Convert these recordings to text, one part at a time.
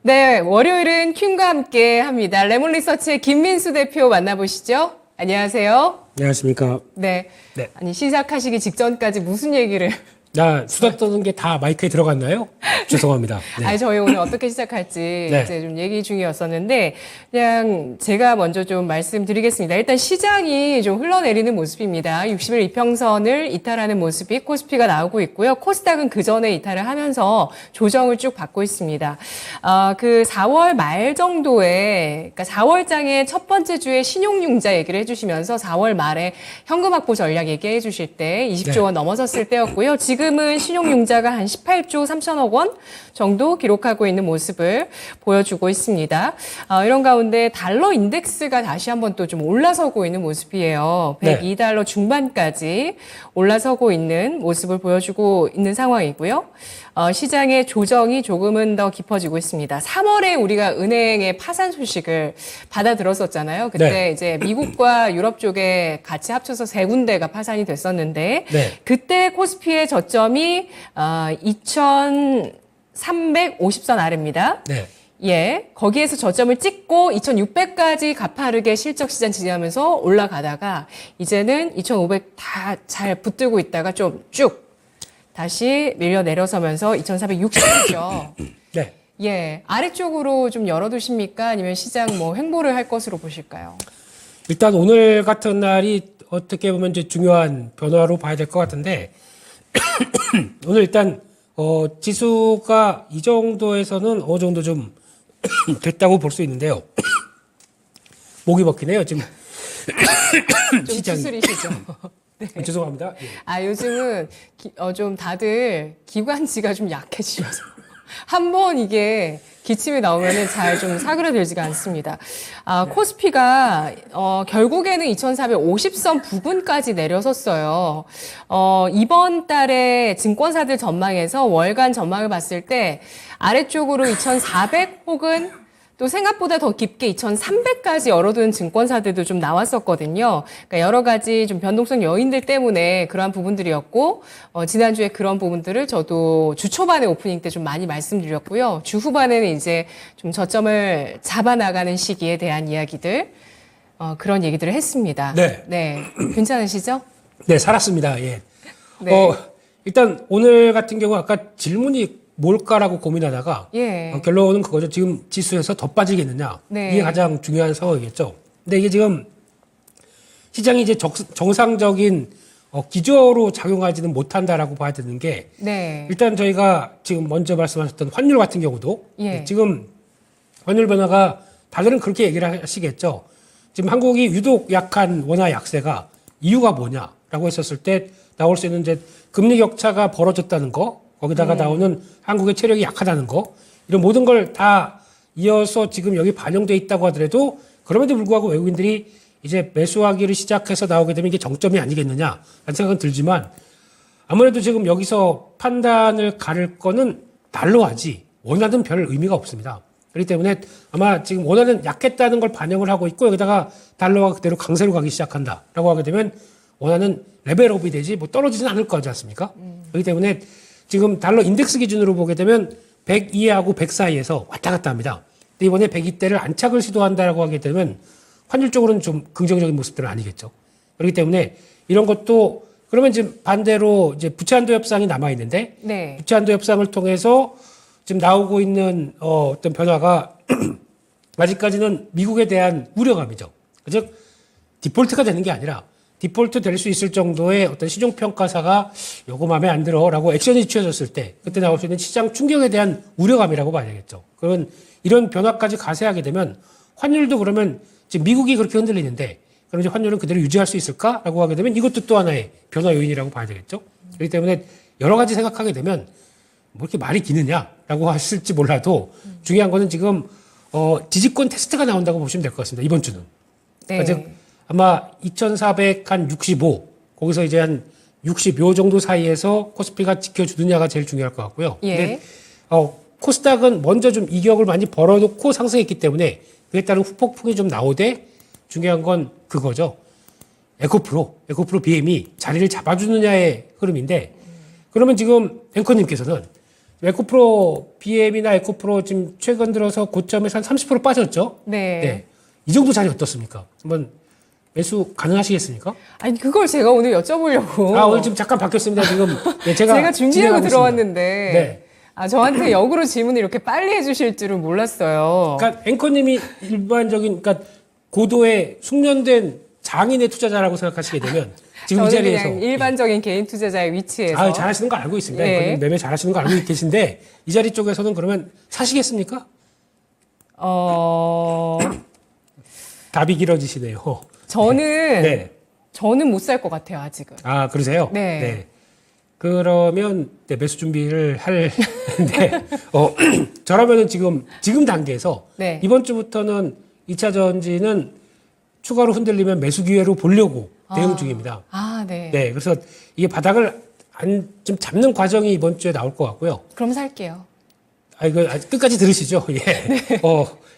네, 월요일은 퀸과 함께 합니다. 레몬리서치의 김민수 대표 만나보시죠. 안녕하세요. 안녕하십니까. 네. 네. 아니, 시작하시기 직전까지 무슨 얘기를. 나 수다 떠는 게 다 마이크에 들어갔나요? 죄송합니다. 네. 아니, 저희 오늘 어떻게 시작할지 네. 이제 좀 얘기 중이었었는데, 그냥 제가 먼저 좀 말씀드리겠습니다. 일단 시장이 좀 흘러내리는 모습입니다. 60일 이평선을 이탈하는 모습이 코스피가 나오고 있고요. 코스닥은 그 전에 이탈을 하면서 조정을 쭉 받고 있습니다. 그 4월 말 정도에, 그러니까 4월장의 첫 번째 주에 신용융자 얘기를 해주시면서 4월 말에 현금 확보 전략 얘기해 주실 때 20조 원 넘어섰을 때였고요. 지금은 신용융자가 한 18조 3천억 원 정도 기록하고 있는 모습을 보여주고 있습니다. 이런 가운데 달러 인덱스가 다시 한번 또 좀 올라서고 있는 모습이에요. 102달러 중반까지 올라서고 있는 모습을 보여주고 있는 상황이고요. 시장의 조정이 조금은 더 깊어지고 있습니다. 3월에 우리가 은행의 파산 소식을 받아들었었잖아요. 그때 네. 이제 미국과 유럽 쪽에 같이 합쳐서 세 군데가 파산이 됐었는데 네. 그때 코스피의 저점이 2,350선 아래입니다. 네. 예, 거기에서 저점을 찍고 2,600까지 가파르게 실적 시장 지지하면서 올라가다가 이제는 2,500 다 잘 붙들고 있다가 좀 쭉 다시 밀려 내려서면서 2,460이죠. 네. 예, 아래쪽으로 좀 열어두십니까? 아니면 시장 뭐 횡보를 할 것으로 보실까요? 일단 오늘 같은 날이 어떻게 보면 이제 중요한 변화로 봐야 될 것 같은데 오늘 일단 지수가 이 정도에서는 어느 정도 좀 됐다고 볼 수 있는데요. 목이 먹히네요. 지금 좀 추스리시죠. 네. 죄송합니다. 예. 요즘은 좀 다들 기관지가 좀 약해지셔서 한번 이게 기침이 나오면은 잘 좀 사그라들지가 않습니다. 코스피가 결국에는 2,450선 부근까지 내려섰어요. 이번 달에 증권사들 전망에서 월간 전망을 봤을 때 아래쪽으로 2,400 혹은 또 생각보다 더 깊게 2,300까지 열어둔 증권사들도 좀 나왔었거든요. 그러니까 여러 가지 좀 변동성 요인들 때문에 그러한 부분들이었고, 지난주에 그런 부분들을 저도 주 초반에 오프닝 때 좀 많이 말씀드렸고요. 주 후반에는 이제 좀 저점을 잡아나가는 시기에 대한 이야기들, 그런 얘기들을 했습니다. 네. 네. 괜찮으시죠? 네, 살았습니다. 예. 네. 일단 오늘 같은 경우 아까 질문이 뭘까라고 고민하다가 예. 결론은 그거죠. 지금 지수에서 더 빠지겠느냐. 네. 이게 가장 중요한 상황이겠죠. 근데 이게 지금 시장이 이제 정상적인 기조로 작용하지는 못한다라고 봐야 되는 게 네. 일단 저희가 지금 먼저 말씀하셨던 환율 같은 경우도 예. 지금 환율 변화가 다들은 그렇게 얘기를 하시겠죠. 지금 한국이 유독 약한 원화 약세가 이유가 뭐냐라고 했었을 때 나올 수 있는 이제 금리 격차가 벌어졌다는 거, 거기다가 나오는 한국의 체력이 약하다는 거, 이런 모든 걸 다 이어서 지금 여기 반영돼 있다고 하더라도 그럼에도 불구하고 외국인들이 이제 매수하기를 시작해서 나오게 되면 이게 정점이 아니겠느냐라는 생각은 들지만 아무래도 지금 여기서 판단을 가를 거는 달러하지 원화는 별 의미가 없습니다. 그렇기 때문에 아마 지금 원화는 약했다는 걸 반영을 하고 있고 여기다가 달러가 그대로 강세로 가기 시작한다라고 하게 되면 원화는 레벨업이 되지 뭐 떨어지진 않을 거지 않습니까? 그렇기 때문에 지금 달러 인덱스 기준으로 보게 되면 102하고 100 사이에서 왔다 갔다 합니다. 근데 이번에 102대를 안착을 시도한다라고 하게 되면 환율적으로는 좀 긍정적인 모습들은 아니겠죠. 그렇기 때문에 이런 것도 그러면 지금 반대로 이제 부채한도 협상이 남아 있는데 네. 부채한도 협상을 통해서 지금 나오고 있는 어떤 변화가 아직까지는 미국에 대한 우려감이죠. 즉 디폴트가 되는 게 아니라 디폴트 될 수 있을 정도의 어떤 시종평가사가 요거 마음에 안 들어라고 액션이 취해졌을 때 그때 나올 수 있는 시장 충격에 대한 우려감이라고 봐야겠죠. 그러면 이런 변화까지 가세하게 되면 환율도 그러면 지금 미국이 그렇게 흔들리는데 그럼 이제 환율은 그대로 유지할 수 있을까라고 하게 되면 이것도 또 하나의 변화 요인이라고 봐야 되겠죠. 그렇기 때문에 여러 가지 생각하게 되면 뭐 이렇게 말이 기느냐라고 하실지 몰라도 중요한 거는 지금 지지권 테스트가 나온다고 보시면 될 것 같습니다. 이번 주는. 네. 즉 아마 2,465 거기서 이제 한 60요 정도 사이에서 코스피가 지켜주느냐가 제일 중요할 것 같고요. 예. 근데 코스닥은 먼저 좀 이격을 많이 벌어놓고 상승했기 때문에 그에 따른 후폭풍이 좀 나오되 중요한 건 그거죠. 에코프로 BM이 자리를 잡아주느냐의 흐름인데 그러면 지금 앵커님께서는 에코프로 BM이나 에코프로 지금 최근 들어서 고점에서 한 30% 빠졌죠? 네. 이 정도 자리 어떻습니까? 한번 매수 가능하시겠습니까? 아니, 그걸 제가 오늘 여쭤보려고. 오늘 지금 잠깐 바뀌었습니다. 지금 네, 제가 준비하고 진행하고 들어왔는데. 네. 저한테 역으로 질문을 이렇게 빨리 해주실 줄은 몰랐어요. 그러니까 앵커님이 일반적인 그러니까 고도의 숙련된 장인의 투자자라고 생각하시게 되면 지금 이 저는 자리에서 그냥 일반적인 개인 투자자의 위치에서. 잘하시는 거 알고 있습니다. 예. 앵커님 매매 잘하시는 거 알고 계신데 이 자리 쪽에서는 그러면 사시겠습니까? 답이 길어지시네요. 저는 네. 저는 못 살 것 같아요, 아직은. 그러세요? 네. 그러면 매수 준비를 하는데 저라면은 지금 단계에서 네. 이번 주부터는 2차 전지는 추가로 흔들리면 매수 기회로 보려고 대응 중입니다. 네. 네, 그래서 이게 바닥을 좀 잡는 과정이 이번 주에 나올 것 같고요. 그럼 살게요. 이거 끝까지 들으시죠? 예.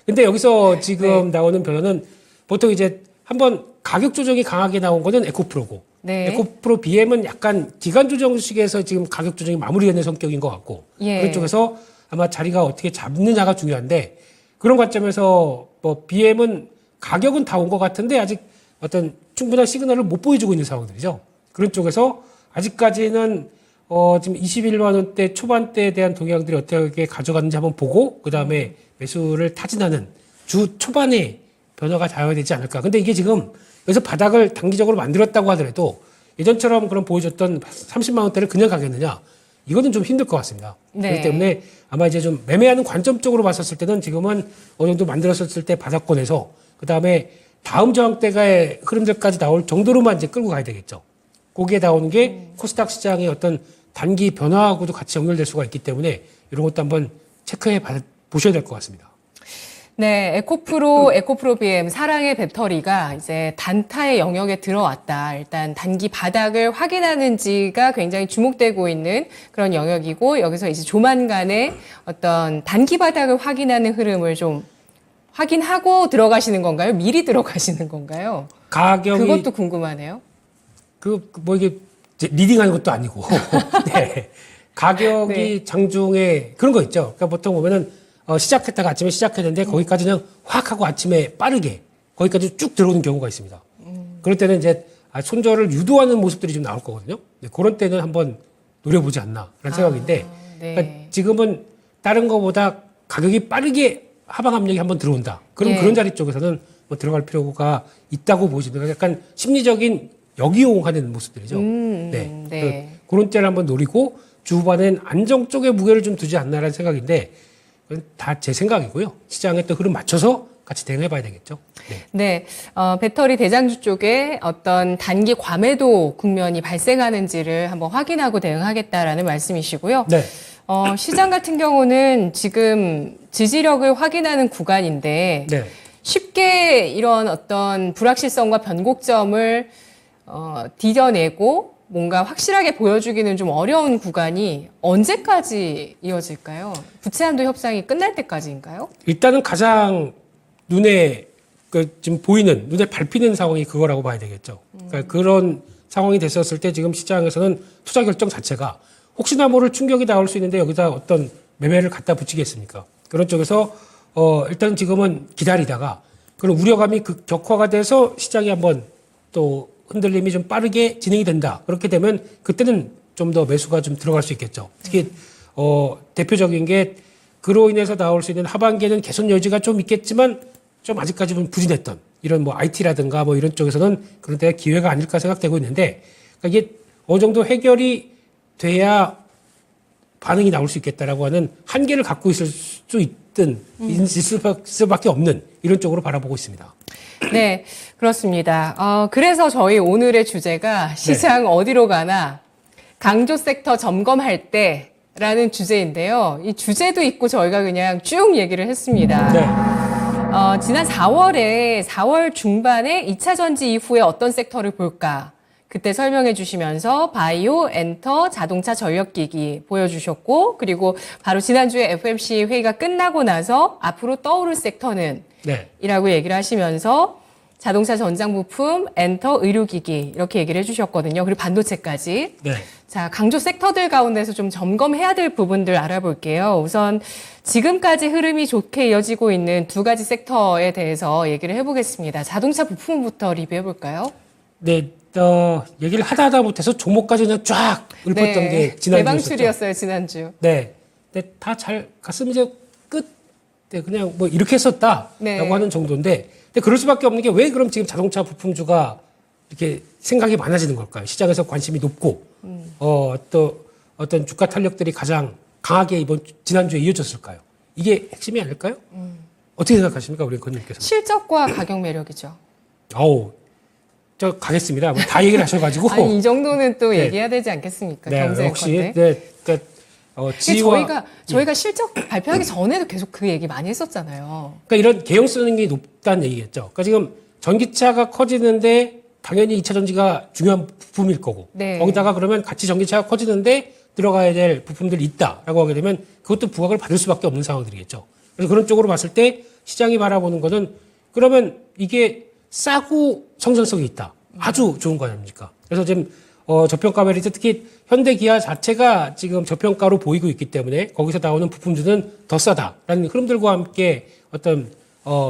근데 여기서 지금 나오는 변화는 보통 이제 한번 가격 조정이 강하게 나온 거는 에코프로고, 네. 에코프로 BM은 약간 기간 조정식에서 지금 가격 조정이 마무리되는 성격인 것 같고, 예. 그런 쪽에서 아마 자리가 어떻게 잡느냐가 중요한데, 그런 관점에서 BM은 가격은 다 온 것 같은데 아직 어떤 충분한 시그널을 못 보여주고 있는 상황들이죠. 그런 쪽에서 아직까지는 지금 21만 원대 초반대에 대한 동향들이 어떻게 가져갔는지 한번 보고 그 다음에 매수를 타진하는 주 초반에 변화가 닿아야 되지 않을까. 근데 이게 지금 여기서 바닥을 단기적으로 만들었다고 하더라도 예전처럼 그런 보여줬던 30만 원대를 그냥 가겠느냐. 이거는 좀 힘들 것 같습니다. 네. 그렇기 때문에 아마 이제 좀 매매하는 관점적으로 봤었을 때는 지금은 어느 정도 만들었을 때 바닥권에서 그 다음에 다음 저항대가의 흐름들까지 나올 정도로만 이제 끌고 가야 되겠죠. 거기에 나오는 게 코스닥 시장의 어떤 단기 변화하고도 같이 연결될 수가 있기 때문에 이런 것도 한번 체크해 보셔야 될 것 같습니다. 네, 에코프로 BM 사랑의 배터리가 이제 단타의 영역에 들어왔다. 일단 단기 바닥을 확인하는지가 굉장히 주목되고 있는 그런 영역이고 여기서 이제 조만간에 어떤 단기 바닥을 확인하는 흐름을 좀 확인하고 들어가시는 건가요? 미리 들어가시는 건가요? 가격이 그것도 궁금하네요. 이게 리딩하는 것도 아니고 네. 가격이 네. 장중에 그런 거 있죠. 그러니까 보통 보면은 시작했다가 아침에 시작했는데 거기까지는 확 하고 아침에 빠르게 거기까지 쭉 들어오는 경우가 있습니다. 그럴 때는 이제 손절을 유도하는 모습들이 좀 나올 거거든요. 네, 그런 때는 한번 노려보지 않나라는 생각인데 네. 그러니까 지금은 다른 거보다 가격이 빠르게 하방 압력이 한번 들어온다. 그럼 예. 그런 자리 쪽에서는 들어갈 필요가 있다고 보시는 거예요. 약간 심리적인 역이용하는 모습들이죠. 네. 네. 그런 때를 한번 노리고 주후반엔 안정 쪽에 무게를 좀 두지 않나라는 생각인데 그건 다 제 생각이고요. 시장에 또 흐름 맞춰서 같이 대응해 봐야 되겠죠. 네. 네, 배터리 대장주 쪽에 어떤 단기 과매도 국면이 발생하는지를 한번 확인하고 대응하겠다라는 말씀이시고요. 네. 시장 같은 경우는 지금 지지력을 확인하는 구간인데 네. 쉽게 이런 어떤 불확실성과 변곡점을 디뎌내고 뭔가 확실하게 보여주기는 좀 어려운 구간이 언제까지 이어질까요? 부채한도 협상이 끝날 때까지인가요? 일단은 가장 눈에 지금 보이는 눈에 밟히는 상황이 그거라고 봐야 되겠죠. 그러니까 그런 상황이 됐었을 때 지금 시장에서는 투자 결정 자체가 혹시나 모를 충격이 나올 수 있는데 여기다 어떤 매매를 갖다 붙이겠습니까? 그런 쪽에서 일단 지금은 기다리다가 그런 우려감이 격화가 돼서 시장이 한번 또 흔들림이 좀 빠르게 진행이 된다. 그렇게 되면 그때는 좀 더 매수가 좀 들어갈 수 있겠죠. 특히 대표적인 게 그로 인해서 나올 수 있는 하반기에는 개선 여지가 좀 있겠지만 좀 아직까지 좀 부진했던 이런 IT라든가 이런 쪽에서는 그런 때가 기회가 아닐까 생각되고 있는데 그러니까 이게 어느 정도 해결이 돼야 반응이 나올 수 있겠다라고 하는 한계를 갖고 있을 수 있을 수밖에 없는 이런 쪽으로 바라보고 있습니다. 네, 그렇습니다. 그래서 저희 오늘의 주제가 시장 어디로 가나 강조 섹터 점검할 때라는 주제인데요. 이 주제도 있고 저희가 그냥 쭉 얘기를 했습니다. 네. 지난 4월 중반에 2차 전지 이후에 어떤 섹터를 볼까? 그때 설명해 주시면서 바이오, 엔터, 자동차 전력기기 보여주셨고 그리고 바로 지난주에 FOMC 회의가 끝나고 나서 앞으로 떠오를 섹터는 네. 이라고 얘기를 하시면서 자동차 전장 부품, 엔터, 의료기기 이렇게 얘기를 해주셨거든요. 그리고 반도체까지. 네. 자, 강조 섹터들 가운데서 좀 점검해야 될 부분들 알아볼게요. 우선 지금까지 흐름이 좋게 이어지고 있는 두 가지 섹터에 대해서 얘기를 해보겠습니다. 자동차 부품부터 리뷰해볼까요? 네, 얘기를 하다 못해서 종목까지 그냥 쫙 읊었던 게 지난주였었죠. 대방출이었어요, 지난주. 네. 근데 다 잘 갔으면 이제 끝. 네, 그냥 뭐 이렇게 했었다라고 네. 하는 정도인데, 근데 그럴 수밖에 없는 게 왜 그럼 지금 자동차 부품주가 이렇게 생각이 많아지는 걸까요? 시장에서 관심이 높고, 또 어떤 주가 탄력들이 가장 강하게 지난주에 이어졌을까요? 이게 핵심이 아닐까요? 어떻게 생각하십니까, 우리 건님께서? 실적과 가격 매력이죠. 아우, 저 가겠습니다. 뭐다 얘기를 하셔가지고. 아니, 이 정도는 또 네. 얘기해야 되지 않겠습니까? 네, 경제 역시, 앵커인데. 네, 그러니까, 근데 지와. 저희가 실적 발표하기 전에도 계속 그 얘기 많이 했었잖아요. 그러니까 이런 개연성이 높다는 얘기겠죠. 그러니까 지금 전기차가 커지는데 당연히 2차 전지가 중요한 부품일 거고, 네. 거기다가 그러면 같이 전기차가 커지는데 들어가야 될 부품들이 있다라고 하게 되면 그것도 부각을 받을 수밖에 없는 상황들이겠죠. 그래서 그런 쪽으로 봤을 때 시장이 바라보는 거는 그러면 이게 싸고 성장성이 있다. 아주 좋은 거 아닙니까? 그래서 지금 저평가 메리트 특히 현대 기아 자체가 지금 저평가로 보이고 있기 때문에 거기서 나오는 부품주는 더 싸다라는 흐름들과 함께 어떤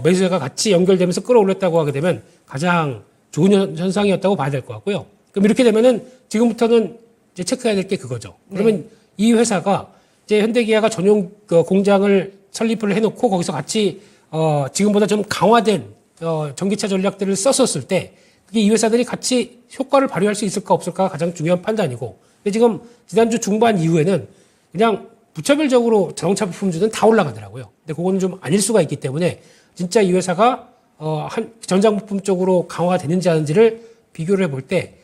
매수세가 같이 연결되면서 끌어올렸다고 하게 되면 가장 좋은 현상이었다고 봐야 될 것 같고요. 그럼 이렇게 되면은 지금부터는 이제 체크해야 될 게 그거죠. 그러면 이 회사가 이제 현대기아가 전용 공장을 설립을 해놓고 거기서 같이 지금보다 좀 강화된 전기차 전략들을 썼었을 때 그게 이 회사들이 같이 효과를 발휘할 수 있을까 없을까가 가장 중요한 판단이고, 근데 지금 지난주 중반 이후에는 그냥 부차별적으로 자동차 부품주는 다 올라가더라고요. 근데 그거는 좀 아닐 수가 있기 때문에 진짜 이 회사가 한 전장 부품 쪽으로 강화가 되는지 하는지를 비교를 해볼 때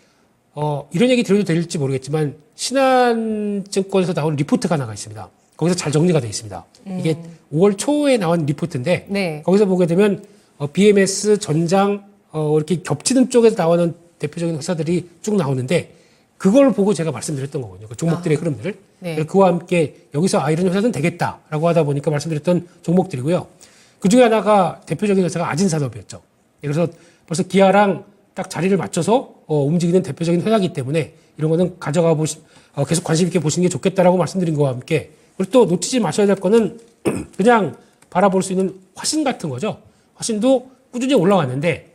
이런 얘기 드려도 될지 모르겠지만 신한증권에서 나온 리포트가 나가 있습니다. 거기서 잘 정리가 되어 있습니다. 이게 5월 초에 나온 리포트인데 네. 거기서 보게 되면 BMS 전장 이렇게 겹치는 쪽에서 나오는 대표적인 회사들이 쭉 나오는데 그걸 보고 제가 말씀드렸던 거거든요. 그 종목들의 흐름들을. 네. 그와 함께 여기서 이런 회사는 되겠다라고 하다 보니까 말씀드렸던 종목들이고요. 그 중에 하나가 대표적인 회사가 아진산업이었죠. 그래서 벌써 기아랑 딱 자리를 맞춰서 움직이는 대표적인 회사이기 때문에 이런 거는 계속 관심 있게 보시는 게 좋겠다라고 말씀드린 거와 함께, 그리고 또 놓치지 마셔야 될 거는 그냥 바라볼 수 있는 화신 같은 거죠. 화신도 꾸준히 올라왔는데,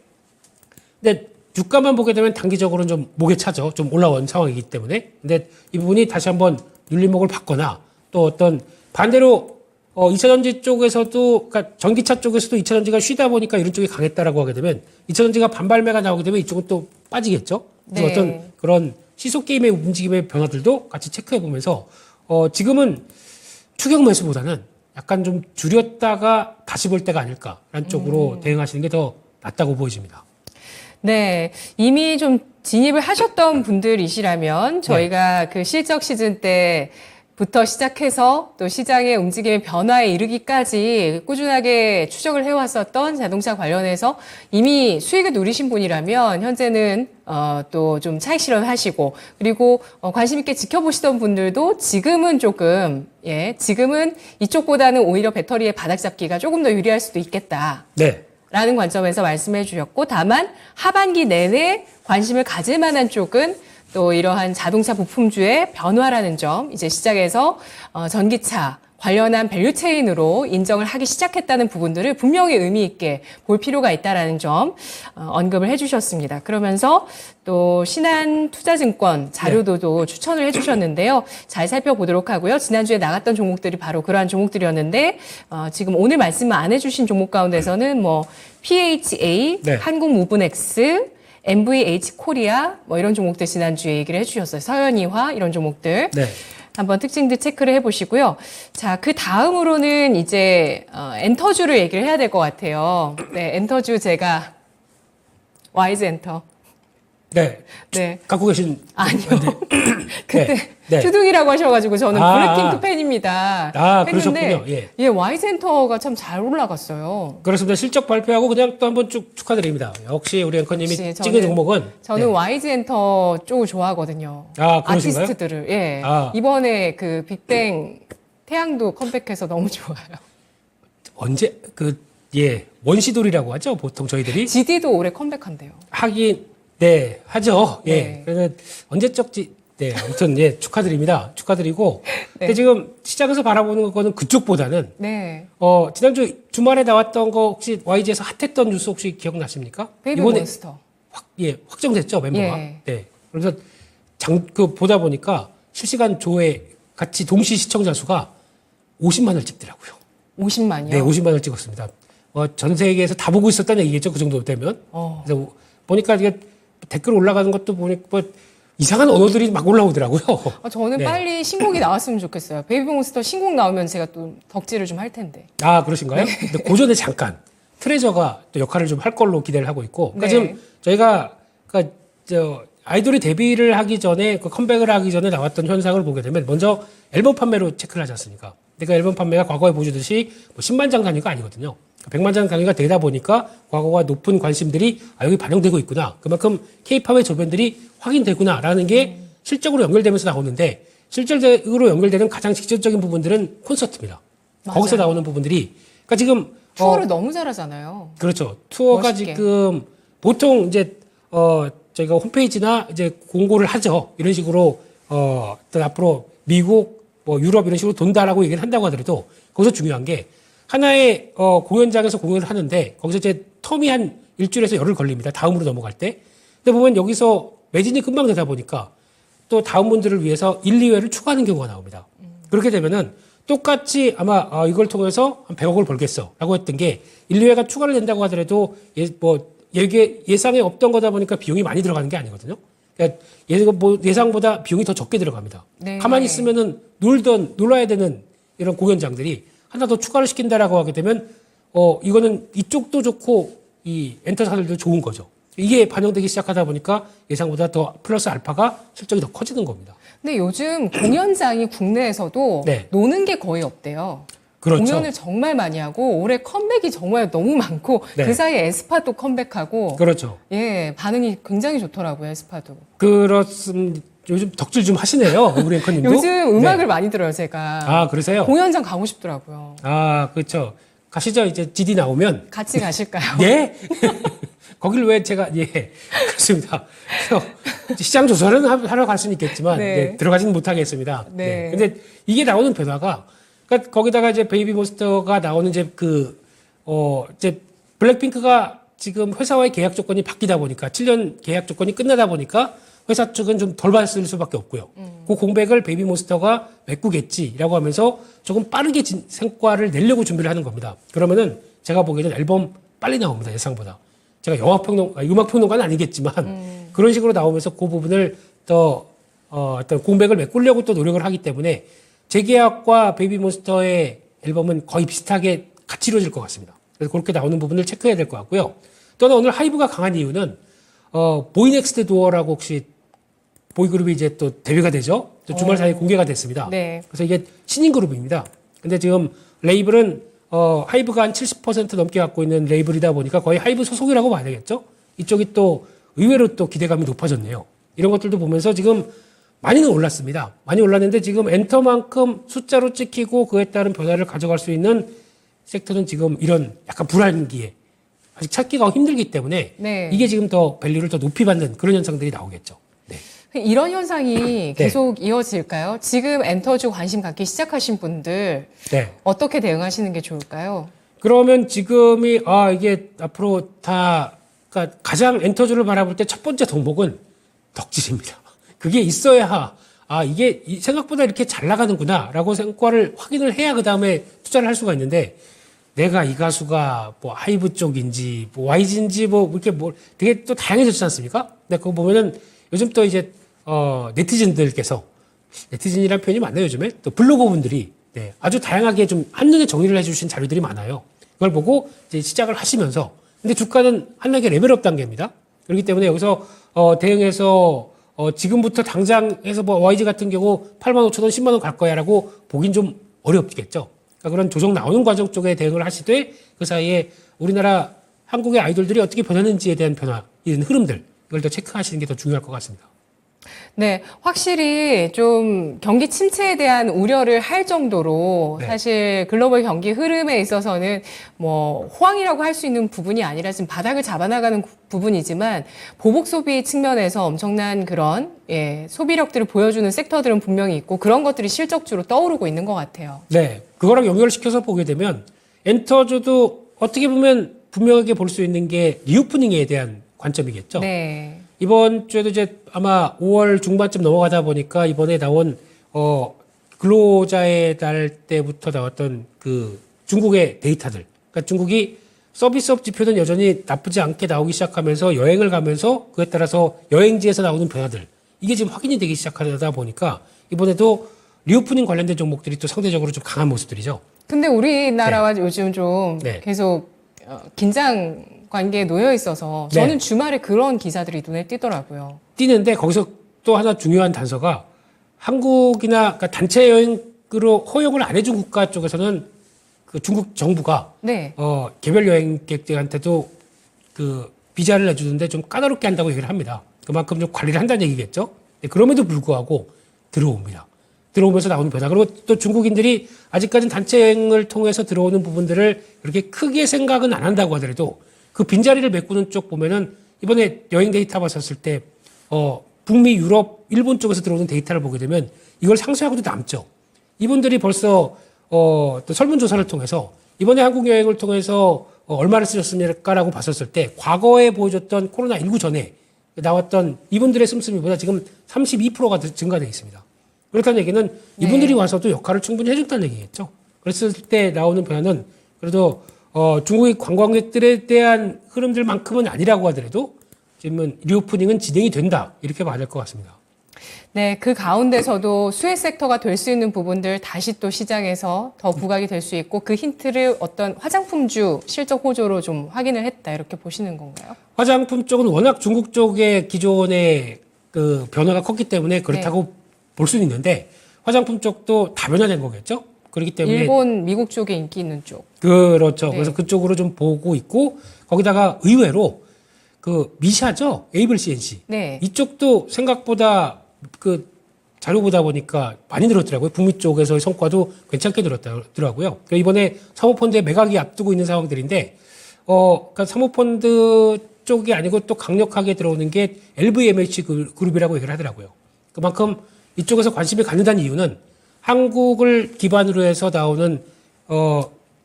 근데 주가만 보게 되면 단기적으로는 좀 목에 차죠. 좀 올라온 상황이기 때문에. 근데 이 부분이 다시 한번 눌림목을 받거나 또 어떤 반대로 2차전지 쪽에서도, 그러니까 전기차 쪽에서도 2차전지가 쉬다 보니까 이런 쪽이 강했다라고 하게 되면 2차전지가 반발매가 나오게 되면 이쪽은 또 빠지겠죠. 그래서 네. 어떤 그런 시속 게임의 움직임의 변화들도 같이 체크해 보면서 지금은 추격 매수보다는 약간 좀 줄였다가 다시 볼 때가 아닐까라는 쪽으로 대응하시는 게 더 낫다고 보여집니다. 네, 이미 좀 진입을 하셨던 분들이시라면 저희가 그 실적 시즌 때부터 시작해서 또 시장의 움직임의 변화에 이르기까지 꾸준하게 추적을 해왔었던 자동차 관련해서 이미 수익을 누리신 분이라면 현재는 또 좀 차익 실현하시고, 그리고 관심 있게 지켜보시던 분들도 지금은 지금은 이쪽보다는 오히려 배터리의 바닥 잡기가 조금 더 유리할 수도 있겠다. 네. 라는 관점에서 말씀해 주셨고, 다만 하반기 내내 관심을 가질 만한 쪽은 또 이러한 자동차 부품주의 변화라는 점, 이제 시장에서 전기차 관련한 밸류체인으로 인정을 하기 시작했다는 부분들을 분명히 의미 있게 볼 필요가 있다라는 점 언급을 해주셨습니다. 그러면서 또 신한투자증권 자료도도 추천을 해주셨는데요. 잘 살펴보도록 하고요. 지난주에 나갔던 종목들이 바로 그러한 종목들이었는데 지금 오늘 말씀 안 해주신 종목 가운데서는 뭐 PHA, 네. 한국무브넥스, MVH 코리아 뭐 이런 종목들 지난주에 얘기를 해주셨어요. 서현이화 이런 종목들. 네. 한번 특징들 체크를 해보시고요. 자, 그 다음으로는 이제 엔터주를 얘기를 해야 될 것 같아요. 네, 엔터주 제가 와이즈 엔터. 네. 네. 갖고 계신. 아니요. 그때 네. 투둥이라고 하셔가지고 저는 아, 블랙핑크 팬입니다. 그러셨군요. 예. 와이즈 엔터가 참 잘 올라갔어요. 그렇습니다. 실적 발표하고 그냥 또 한번 쭉 축하드립니다. 역시 우리 앵커님이 역시 찍은 종목은. 저는 네. 와이즈 엔터 쪽을 좋아하거든요. 아, 그러신가요? 아티스트들을. 예. 아. 이번에 그 빅뱅 태양도 컴백해서 너무 좋아요. 언제, 예, 원시돌이라고 하죠. 보통 저희들이. GD도 올해 컴백한대요. 하긴, 네, 하죠. 예. 네. 그래서 언제적지, 네, 아무튼, 예, 축하드립니다. 축하드리고. 네. 근데 지금 시장에서 바라보는 거는 그쪽보다는, 네. 지난주 주말에 나왔던 거 혹시 YG에서 핫했던 뉴스 혹시 기억나십니까? 베이비 이번에 몬스터. 확정됐죠, 멤버가. 예. 네. 그래서 보다 보니까 실시간 조회 같이 동시 시청자 수가 50만을 찍더라고요. 50만이요? 네, 50만을 찍었습니다. 전 세계에서 다 보고 있었다는 얘기겠죠, 그 정도 되면. 그래서 보니까 이게 댓글 올라가는 것도 보니까 뭐 이상한 언어들이 막 올라오더라고요. 저는 네. 빨리 신곡이 나왔으면 좋겠어요. 베이비 몬스터 신곡 나오면 제가 또 덕질을 좀 할 텐데. 아, 그러신가요? 근데 그 전에 잠깐 트레저가 또 역할을 좀 할 걸로 기대를 하고 있고. 그러니까 네. 지금 저희가 아이돌이 데뷔를 하기 전에 그 컴백을 하기 전에 나왔던 현상을 보게 되면 먼저 앨범 판매로 체크를 하지 않습니까? 그러니까 앨범 판매가 과거에 보여주듯이 뭐 10만 장 단위가 아니거든요. 100만 장 단위가 되다 보니까 과거와 높은 관심들이 여기 반영되고 있구나. 그만큼 K-팝의 조변들이 확인되구나라는 게 실적으로 연결되면서 나오는데 실질적으로 연결되는 가장 직접적인 부분들은 콘서트입니다. 맞아요. 거기서 나오는 부분들이 그러니까 지금 투어를 너무 잘하잖아요. 그렇죠. 투어가 멋있게. 지금 보통 이제 저희가 홈페이지나 이제 공고를 하죠. 이런 식으로 또 앞으로 미국 뭐 유럽 이런 식으로 돈다라고 얘기를 한다고 하더라도 거기서 중요한 게 하나의 공연장에서 공연을 하는데 거기서 이제 텀이 한 일주일에서 열흘 걸립니다. 다음으로 넘어갈 때. 근데 보면 여기서 매진이 금방 되다 보니까 또 다음 분들을 위해서 1, 2회를 추가하는 경우가 나옵니다. 그렇게 되면은 똑같이 아마 이걸 통해서 한 100억을 벌겠어라고 했던 게 1, 2회가 추가를 된다고 하더라도 예상에 없던 거다 보니까 비용이 많이 들어가는 게 아니거든요. 그러니까 예상보다 비용이 더 적게 들어갑니다. 네. 가만히 있으면은 놀아야 되는 이런 공연장들이 하나 더 추가를 시킨다라고 하게 되면 이거는 이쪽도 좋고 이 엔터사들도 좋은 거죠. 이게 반영되기 시작하다 보니까 예상보다 더 플러스 알파가 실적이 더 커지는 겁니다. 근데 요즘 공연장이 국내에서도 네. 노는 게 거의 없대요. 그렇죠. 공연을 정말 많이 하고 올해 컴백이 정말 너무 많고 네. 그 사이에 에스파도 컴백하고 그렇죠. 예 반응이 굉장히 좋더라고요 에스파도. 그렇습니다. 요즘 덕질 좀 하시네요. 우리 앵커님도. 요즘 음악을 네. 많이 들어요 제가. 아, 그러세요? 공연장 가고 싶더라고요. 아, 그렇죠. 가시죠. 이제 GD 나오면. 같이 가실까요? 네? 거길 왜 제가, 예. 그렇습니다. 그래서 시장 조사는 하러 갈 수는 있겠지만, 네. 네, 들어가지는 못하겠습니다. 네. 근데 이게 나오는 변화가, 그러니까 거기다가 이제 베이비 몬스터가 나오는 이제 이제 블랙핑크가 지금 회사와의 계약 조건이 바뀌다 보니까, 7년 계약 조건이 끝나다 보니까 회사 측은 좀 덜 받을 수밖에 없고요. 그 공백을 베이비 몬스터가 메꾸겠지라고 하면서 조금 빠르게 성과를 내려고 준비를 하는 겁니다. 그러면은 제가 보기에는 앨범 빨리 나옵니다. 예상보다. 제가 음악평론가는 아니겠지만 그런 식으로 나오면서 그 부분을 더 어떤 공백을 메꾸려고 또 노력을 하기 때문에 재계약과 베이비 몬스터의 앨범은 거의 비슷하게 같이 이루어질 것 같습니다. 그래서 그렇게 나오는 부분을 체크해야 될 것 같고요. 또 하나 오늘 하이브가 강한 이유는 보이넥스트 도어라고 혹시 보이그룹이 이제 또 데뷔가 되죠. 또 주말 사이에 공개가 됐습니다. 네. 그래서 이게 신인 그룹입니다. 근데 지금 레이블은 하이브가 한 70% 넘게 갖고 있는 레이블이다 보니까 거의 하이브 소속이라고 봐야 되겠죠. 이쪽이 또 의외로 또 기대감이 높아졌네요. 이런 것들도 보면서 지금 많이는 올랐습니다. 많이 올랐는데 지금 엔터만큼 숫자로 찍히고 그에 따른 변화를 가져갈 수 있는 섹터는 지금 이런 약간 불안기에 아직 찾기가 힘들기 때문에 네. 이게 지금 더 밸류를 더 높이 받는 그런 현상들이 나오겠죠. 네. 이런 현상이 계속 이어질까요? 지금 엔터주 관심 갖기 시작하신 분들 네. 어떻게 대응하시는 게 좋을까요? 그러면 지금이 이게 앞으로 그러니까 가장 엔터주를 바라볼 때 첫 번째 덕목은 덕질입니다. 그게 있어야 이게 생각보다 이렇게 잘 나가는구나라고 성과를 확인을 해야 그 다음에 투자를 할 수가 있는데 내가 이 가수가 뭐 하이브 쪽인지 뭐 YG인지 뭐 이렇게 되게 또 다양해졌지 않습니까? 근데 그거 보면은 요즘 또 이제 네티즌들께서 네티즌이라는 표현이 맞나요 요즘에? 또 블로거분들이 네, 아주 다양하게 좀 한눈에 정리를 해주신 자료들이 많아요. 그걸 보고 이제 시작을 하시면서 근데 주가는 한 단계 레벨업 단계입니다. 그렇기 때문에 여기서 대응해서 지금부터 당장해서 뭐 YG 같은 경우 85,000원, 10만 원 갈 거야라고 보긴 좀 어렵겠죠. 그러니까 그런 조정 나오는 과정 쪽에 대응을 하시되 그 사이에 우리나라 한국의 아이돌들이 어떻게 변하는지에 대한 변화, 이런 흐름들 이걸 더 체크하시는 게 더 중요할 것 같습니다. 네, 확실히 좀 경기 침체에 대한 우려를 할 정도로 네. 사실 글로벌 경기 흐름에 있어서는 뭐 호황이라고 할 수 있는 부분이 아니라 지금 바닥을 잡아나가는 부분이지만 보복 소비 측면에서 엄청난 그런 소비력들을 보여주는 섹터들은 분명히 있고 그런 것들이 실적주로 떠오르고 있는 것 같아요. 네, 그거랑 연결시켜서 보게 되면 엔터주도 어떻게 보면 분명하게 볼 수 있는 게 리오프닝에 대한 관점이겠죠. 네. 이번 주에도 이제 아마 5월 중반쯤 넘어가다 보니까 이번에 나온 근로자의 달 때부터 나왔던 그 중국의 데이터들. 그러니까 중국이 서비스업 지표는 여전히 나쁘지 않게 나오기 시작하면서 여행을 가면서 그에 따라서 여행지에서 나오는 변화들. 이게 지금 확인이 되기 시작하다 보니까 이번에도 리오프닝 관련된 종목들이 또 상대적으로 좀 강한 모습들이죠. 근데 우리나라와 요즘 좀 네. 계속 긴장 관계에 놓여 있어서 저는 네. 주말에 그런 기사들이 눈에 띄더라고요. 뛰는데 거기서 또 하나 중요한 단서가 한국이나 그러니까 단체 여행으로 허용을 안 해준 국가 쪽에서는 그 중국 정부가 네. 개별 여행객들한테도 그 비자를 내주는데 좀 까다롭게 한다고 얘기를 합니다. 그만큼 좀 관리를 한다는 얘기겠죠. 네, 그럼에도 불구하고 들어옵니다. 들어오면서 나오는 변화. 그리고 또 중국인들이 아직까지는 단체 여행을 통해서 들어오는 부분들을 그렇게 크게 생각은 안 한다고 하더라도 그 빈자리를 메꾸는 쪽 보면은 이번에 여행 데이터 봤었을 때 북미, 유럽, 일본 쪽에서 들어오는 데이터를 보게 되면 이걸 상쇄하고도 남죠. 이분들이 벌써 또 설문조사를 통해서 이번에 한국 여행을 통해서 얼마를 쓰셨습니까라고 봤었을 때 과거에 보여줬던 코로나19 전에 나왔던 이분들의 씀씀이보다 지금 32%가 증가되어 있습니다. 그렇다는 얘기는 이분들이 와서도 역할을 충분히 해줬다는 얘기겠죠. 그랬을 때 나오는 변화는 그래도 중국의 관광객들에 대한 흐름들만큼은 아니라고 하더라도 지금은 리오프닝은 진행이 된다 이렇게 봐야 될 것 같습니다. 네, 그 가운데서도 수혜 섹터가 될 수 있는 부분들 다시 또 시장에서 더 부각이 될 수 있고 그 힌트를 어떤 화장품주 실적 호조로 좀 확인을 했다 이렇게 보시는 건가요? 화장품 쪽은 워낙 중국 쪽의 기존의 그 변화가 컸기 때문에 그렇다고 볼 수는 있는데 화장품 쪽도 다 변화된 거겠죠? 그렇기 때문에 일본, 미국 쪽에 인기 있는 쪽. 그렇죠. 네. 그래서 그쪽으로 좀 보고 있고 거기다가 의외로 그 미샤죠, 에이블 CNC 네. 이쪽도 생각보다 그 자료 보다 보니까 많이 늘었더라고요. 북미 쪽에서의 성과도 괜찮게 늘었더라고요. 그러니까 이번에 사모펀드의 매각이 앞두고 있는 상황들인데, 그러니까 사모펀드 쪽이 아니고 또 강력하게 들어오는 게 LVMH 그룹이라고 얘기를 하더라고요. 그만큼 이쪽에서 관심이 갖는다는 이유는 한국을 기반으로 해서 나오는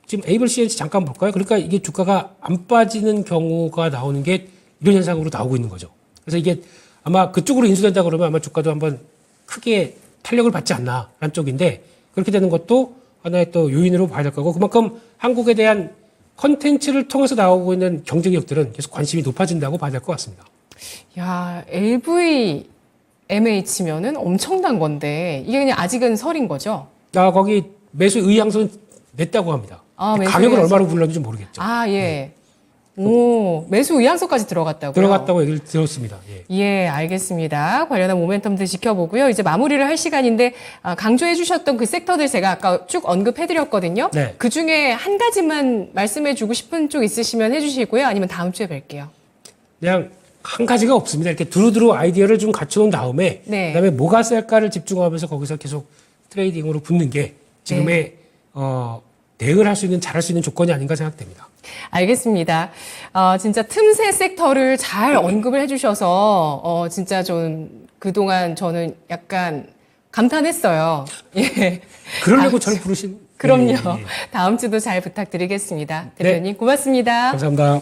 지금 에이블 CNC 잠깐 볼까요? 그러니까 이게 주가가 안 빠지는 경우가 나오는 게 이런 현상으로 나오고 있는 거죠. 그래서 이게 아마 그쪽으로 인수된다 그러면 아마 주가도 한번 크게 탄력을 받지 않나라는 쪽인데 그렇게 되는 것도 하나의 또 요인으로 봐야 될 거고 그만큼 한국에 대한 컨텐츠를 통해서 나오고 있는 경쟁력들은 계속 관심이 높아진다고 봐야 될 것 같습니다. 야, LVMH면은 엄청난 건데 이게 그냥 아직은 설인 거죠? 거기 매수 의향서는 냈다고 합니다. 매수 가격을 의향서. 얼마로 불렀는지 모르겠죠. 아, 예. 오, 매수 의향서까지 들어갔다고요? 들어갔다고 얘기를 들었습니다. 예. 예, 알겠습니다. 관련한 모멘텀들 지켜보고요. 이제 마무리를 할 시간인데 강조해 주셨던 그 섹터들 제가 아까 쭉 언급해 드렸거든요. 네. 그중에 한 가지만 말씀해 주고 싶은 쪽 있으시면 해 주시고요. 아니면 다음 주에 뵐게요. 그냥 한 가지가 없습니다. 이렇게 두루두루 아이디어를 좀 갖춰놓은 다음에 네. 그다음에 뭐가 셀까를 집중하면서 거기서 계속 트레이딩으로 붙는 게 지금의 대응을 할 수 있는 잘할 수 있는 조건이 아닌가 생각됩니다. 알겠습니다. 진짜 틈새 섹터를 잘 언급을 해주셔서 진짜 좀 그동안 저는 약간 감탄했어요. 예. 그러려고 저를 부르신. 그럼요. 예, 예. 다음 주도 잘 부탁드리겠습니다. 네. 대표님 고맙습니다. 감사합니다.